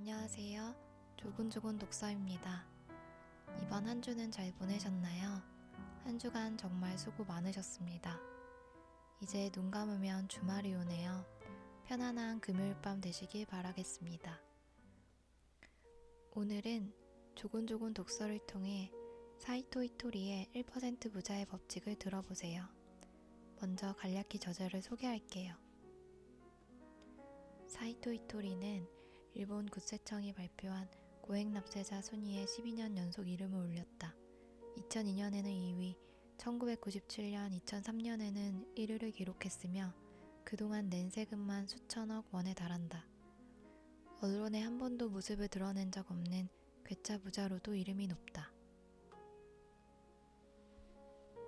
안녕하세요. 조곤조곤 독서입니다. 이번 한 주는 잘 보내셨나요? 한 주간 정말 수고 많으셨습니다. 이제 눈 감으면 주말이 오네요. 편안한 금요일 밤 되시길 바라겠습니다. 오늘은 조곤조곤 독서를 통해 사이토 이토리의 1% 부자의 법칙을 들어보세요. 먼저 간략히 저자를 소개할게요. 사이토 이토리는 일본 국세청이 발표한 고액납세자 순위에 12년 연속 이름을 올렸다. 2002년에는 2위, 1997년, 2003년에는 1위를 기록했으며 그동안 낸 세금만 수천억 원에 달한다. 언론에 한 번도 모습을 드러낸 적 없는 괴짜 부자로도 이름이 높다.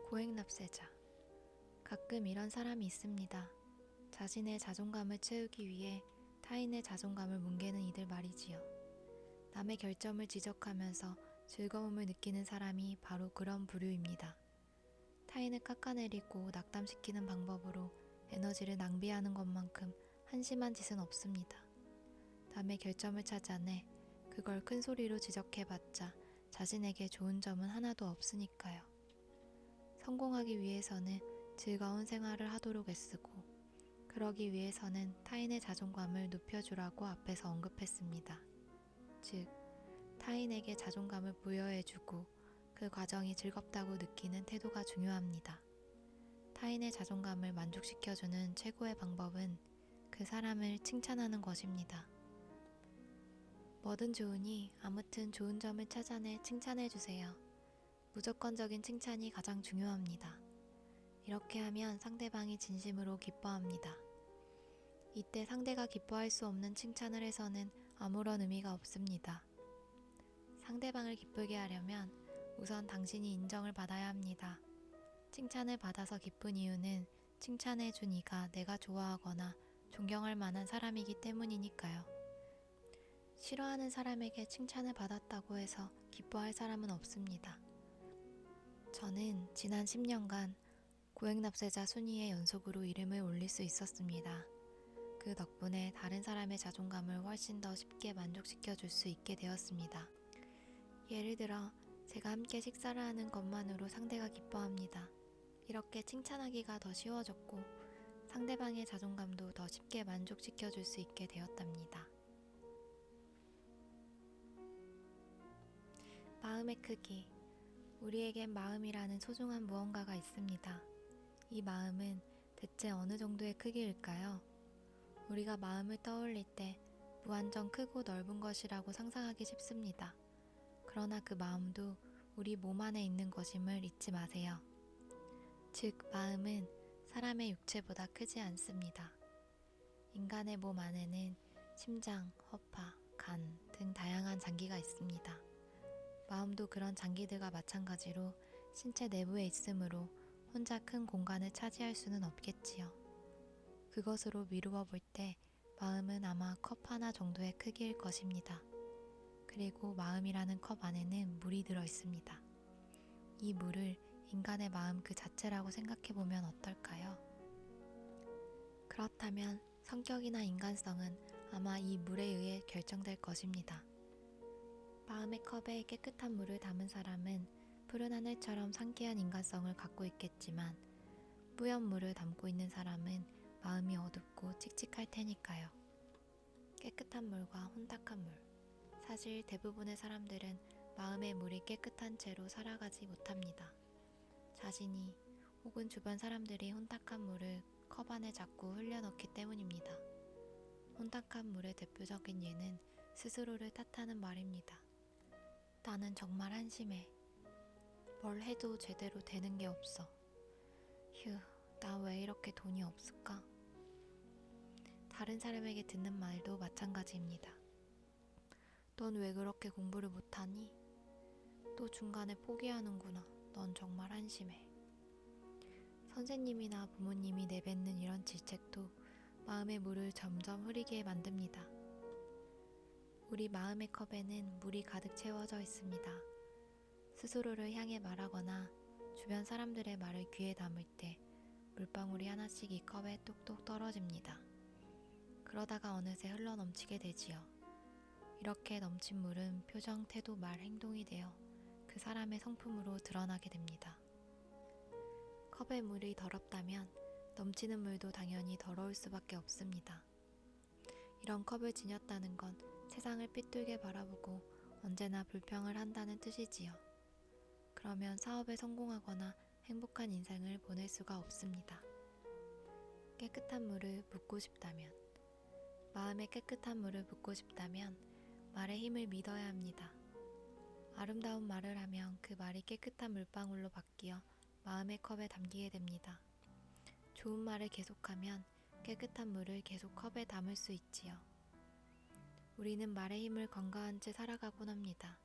고액납세자. 가끔 이런 사람이 있습니다. 자신의 자존감을 채우기 위해 타인의 자존감을 뭉개는 이들 말이지요. 남의 결점을 지적하면서 즐거움을 느끼는 사람이 바로 그런 부류입니다. 타인을 깎아내리고 낙담시키는 방법으로 에너지를 낭비하는 것만큼 한심한 짓은 없습니다. 남의 결점을 찾아내 그걸 큰 소리로 지적해봤자 자신에게 좋은 점은 하나도 없으니까요. 성공하기 위해서는 즐거운 생활을 하도록 애쓰고 그러기 위해서는 타인의 자존감을 높여주라고 앞에서 언급했습니다. 즉, 타인에게 자존감을 부여해주고 그 과정이 즐겁다고 느끼는 태도가 중요합니다. 타인의 자존감을 만족시켜주는 최고의 방법은 그 사람을 칭찬하는 것입니다. 뭐든 좋으니 아무튼 좋은 점을 찾아내 칭찬해주세요. 무조건적인 칭찬이 가장 중요합니다. 이렇게 하면 상대방이 진심으로 기뻐합니다. 이때 상대가 기뻐할 수 없는 칭찬을 해서는 아무런 의미가 없습니다. 상대방을 기쁘게 하려면 우선 당신이 인정을 받아야 합니다. 칭찬을 받아서 기쁜 이유는 칭찬해준 이가 내가 좋아하거나 존경할 만한 사람이기 때문이니까요. 싫어하는 사람에게 칭찬을 받았다고 해서 기뻐할 사람은 없습니다. 저는 지난 10년간 고액납세자 순위에 연속으로 이름을 올릴 수 있었습니다. 그 덕분에 다른 사람의 자존감을 훨씬 더 쉽게 만족시켜 줄 수 있게 되었습니다. 예를 들어 제가 함께 식사를 하는 것만으로 상대가 기뻐합니다. 이렇게 칭찬하기가 더 쉬워졌고 상대방의 자존감도 더 쉽게 만족시켜 줄 수 있게 되었답니다. 마음의 크기. 우리에겐 마음이라는 소중한 무언가가 있습니다. 이 마음은 대체 어느 정도의 크기일까요? 우리가 마음을 떠올릴 때 무한정 크고 넓은 것이라고 상상하기 쉽습니다. 그러나 그 마음도 우리 몸 안에 있는 것임을 잊지 마세요. 즉, 마음은 사람의 육체보다 크지 않습니다. 인간의 몸 안에는 심장, 허파, 간 등 다양한 장기가 있습니다. 마음도 그런 장기들과 마찬가지로 신체 내부에 있으므로 혼자 큰 공간을 차지할 수는 없겠지요. 그것으로 미루어 볼 때 마음은 아마 컵 하나 정도의 크기일 것입니다. 그리고 마음이라는 컵 안에는 물이 들어 있습니다. 이 물을 인간의 마음 그 자체라고 생각해 보면 어떨까요? 그렇다면 성격이나 인간성은 아마 이 물에 의해 결정될 것입니다. 마음의 컵에 깨끗한 물을 담은 사람은 푸른 하늘처럼 상쾌한 인간성을 갖고 있겠지만 뿌연 물을 담고 있는 사람은 마음이 어둡고 칙칙할 테니까요. 깨끗한 물과 혼탁한 물. 사실 대부분의 사람들은 마음의 물이 깨끗한 채로 살아가지 못합니다. 자신이 혹은 주변 사람들이 혼탁한 물을 컵 안에 자꾸 흘려넣기 때문입니다. 혼탁한 물의 대표적인 예는 스스로를 탓하는 말입니다. 나는 정말 한심해. 뭘 해도 제대로 되는 게 없어. 휴, 나 왜 이렇게 돈이 없을까? 다른 사람에게 듣는 말도 마찬가지입니다. 넌 왜 그렇게 공부를 못하니? 또 중간에 포기하는구나. 넌 정말 한심해. 선생님이나 부모님이 내뱉는 이런 질책도 마음의 물을 점점 흐리게 만듭니다. 우리 마음의 컵에는 물이 가득 채워져 있습니다. 스스로를 향해 말하거나 주변 사람들의 말을 귀에 담을 때 물방울이 하나씩 이 컵에 뚝뚝 떨어집니다. 그러다가 어느새 흘러넘치게 되지요. 이렇게 넘친 물은 표정, 태도, 말, 행동이 되어 그 사람의 성품으로 드러나게 됩니다. 컵의 물이 더럽다면 넘치는 물도 당연히 더러울 수밖에 없습니다. 이런 컵을 지녔다는 건 세상을 삐뚤게 바라보고 언제나 불평을 한다는 뜻이지요. 그러면 사업에 성공하거나 행복한 인생을 보낼 수가 없습니다. 깨끗한 물을 붓고 싶다면, 마음에 깨끗한 물을 붓고 싶다면 말의 힘을 믿어야 합니다. 아름다운 말을 하면 그 말이 깨끗한 물방울로 바뀌어 마음의 컵에 담기게 됩니다. 좋은 말을 계속하면 깨끗한 물을 계속 컵에 담을 수 있지요. 우리는 말의 힘을 관가한 채 살아가곤 합니다.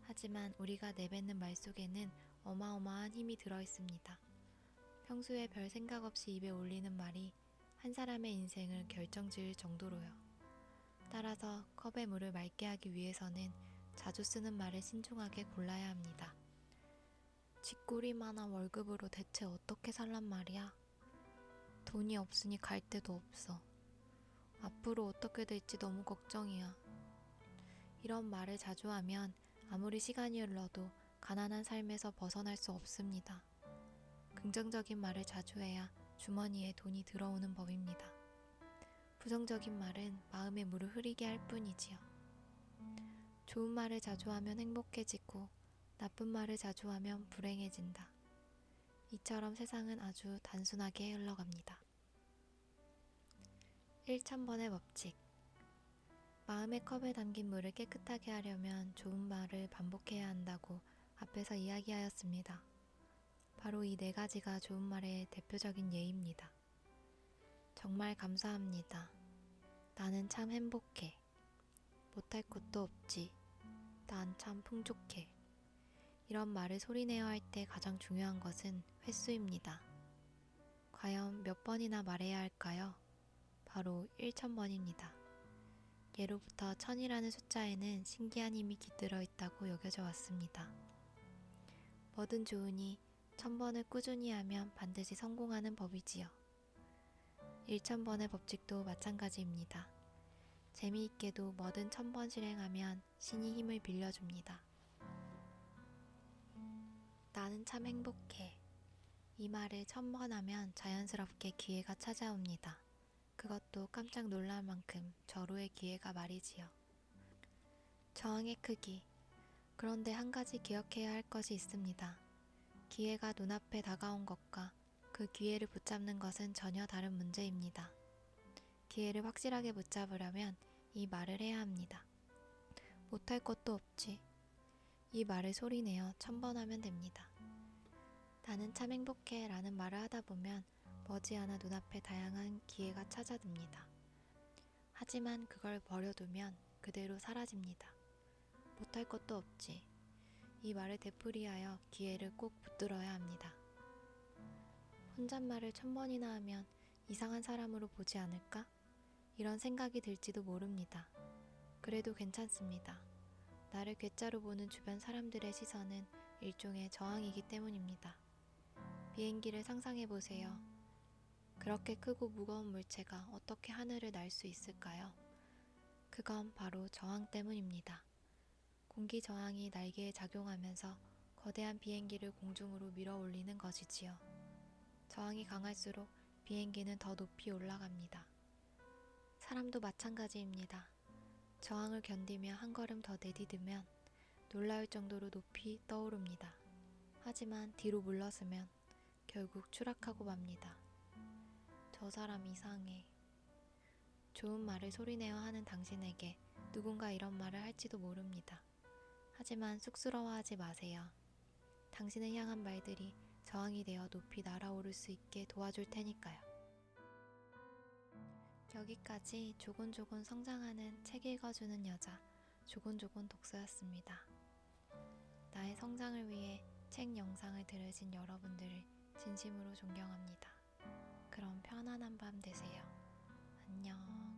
하지만 우리가 내뱉는 말 속에는 어마어마한 힘이 들어있습니다. 평소에 별 생각 없이 입에 올리는 말이 한 사람의 인생을 결정지을 정도로요. 따라서 컵의 물을 맑게 하기 위해서는 자주 쓰는 말을 신중하게 골라야 합니다. 쥐꼬리만한 월급으로 대체 어떻게 살란 말이야? 돈이 없으니 갈 데도 없어. 앞으로 어떻게 될지 너무 걱정이야. 이런 말을 자주 하면 아무리 시간이 흘러도 가난한 삶에서 벗어날 수 없습니다. 긍정적인 말을 자주 해야 주머니에 돈이 들어오는 법입니다. 부정적인 말은 마음의 물을 흐리게 할 뿐이지요. 좋은 말을 자주 하면 행복해지고 나쁜 말을 자주 하면 불행해진다. 이처럼 세상은 아주 단순하게 흘러갑니다. 1000번의 법칙. 마음의 컵에 담긴 물을 깨끗하게 하려면 좋은 말을 반복해야 한다고 앞에서 이야기하였습니다. 바로 이 4가지가 좋은 말의 대표적인 예입니다. 정말 감사합니다. 나는 참 행복해. 못할 것도 없지. 난 참 풍족해. 이런 말을 소리내어 할 때 가장 중요한 것은 횟수입니다. 과연 몇 번이나 말해야 할까요? 바로 1000번입니다. 예로부터 1000이라는 숫자에는 신기한 힘이 깃들어 있다고 여겨져 왔습니다. 뭐든 좋으니 1000번을 꾸준히 하면 반드시 성공하는 법이지요. 1000번의 법칙도 마찬가지입니다. 재미있게도 뭐든 1000번 실행하면 신이 힘을 빌려줍니다. 나는 참 행복해. 이 말을 1000번 하면 자연스럽게 기회가 찾아옵니다. 그것도 깜짝 놀랄 만큼 절호의 기회가 말이지요. 저항의 크기. 그런데 한 가지 기억해야 할 것이 있습니다. 기회가 눈앞에 다가온 것과 그 기회를 붙잡는 것은 전혀 다른 문제입니다. 기회를 확실하게 붙잡으려면 이 말을 해야 합니다. 못할 것도 없지. 이 말을 소리내어 1000번 하면 됩니다. 나는 참 행복해 라는 말을 하다 보면 머지않아 눈앞에 다양한 기회가 찾아듭니다. 하지만 그걸 버려두면 그대로 사라집니다. 못할 것도 없지. 이 말을 되풀이하여 기회를 꼭 붙들어야 합니다. 혼잣말을 1000번이나 하면 이상한 사람으로 보지 않을까? 이런 생각이 들지도 모릅니다. 그래도 괜찮습니다. 나를 괴짜로 보는 주변 사람들의 시선은 일종의 저항이기 때문입니다. 비행기를 상상해보세요. 그렇게 크고 무거운 물체가 어떻게 하늘을 날 수 있을까요? 그건 바로 저항 때문입니다. 공기 저항이 날개에 작용하면서 거대한 비행기를 공중으로 밀어 올리는 것이지요. 저항이 강할수록 비행기는 더 높이 올라갑니다. 사람도 마찬가지입니다. 저항을 견디며 한 걸음 더 내디디면 놀라울 정도로 높이 떠오릅니다. 하지만 뒤로 물러서면 결국 추락하고 맙니다. 저 사람 이상해. 좋은 말을 소리내어 하는 당신에게 누군가 이런 말을 할지도 모릅니다. 하지만 쑥스러워하지 마세요. 당신을 향한 말들이 저항이 되어 높이 날아오를 수 있게 도와줄 테니까요. 여기까지 조곤조곤 성장하는 책 읽어주는 여자 조곤조곤 독서였습니다. 나의 성장을 위해 책 영상을 들으신 여러분들을 진심으로 존경합니다. 그럼 편안한 밤 되세요. 안녕.